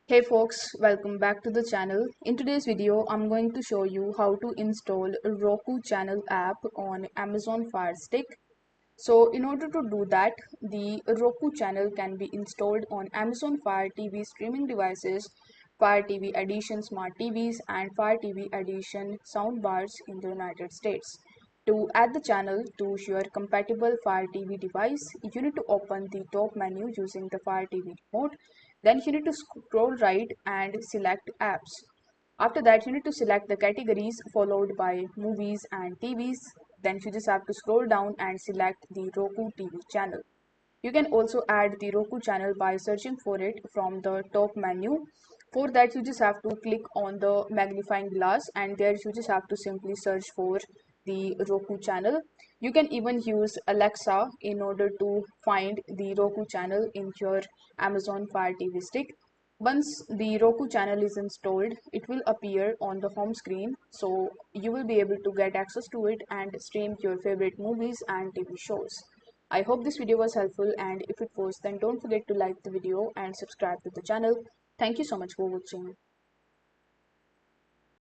Hey folks, welcome back to the channel. In today's video, I'm going to show you how to install a Roku channel app on Amazon FireStick. So in order to do that, the Roku channel can be installed on Amazon Fire TV streaming devices, Fire TV Edition smart TVs and Fire TV Edition soundbars in the United States. To add the channel to your compatible Fire TV device, you need to open the top menu using the Fire TV remote. Then you need to scroll right and select apps. After that, you need to select the categories followed by movies and TVs. Then you just have to scroll down and select the Roku TV channel. You can also add the Roku channel by searching for it from the top menu. For that, you just have to click on the magnifying glass and there you just have to simply search for the Roku channel. You can even use Alexa in order to find the Roku channel in your Amazon Fire TV stick. Once the Roku channel is installed, it will appear on the home screen, so you will be able to get access to it and stream your favorite movies and TV shows. I hope this video was helpful, and if it was, then don't forget to like the video and subscribe to the channel. Thank you so much for watching.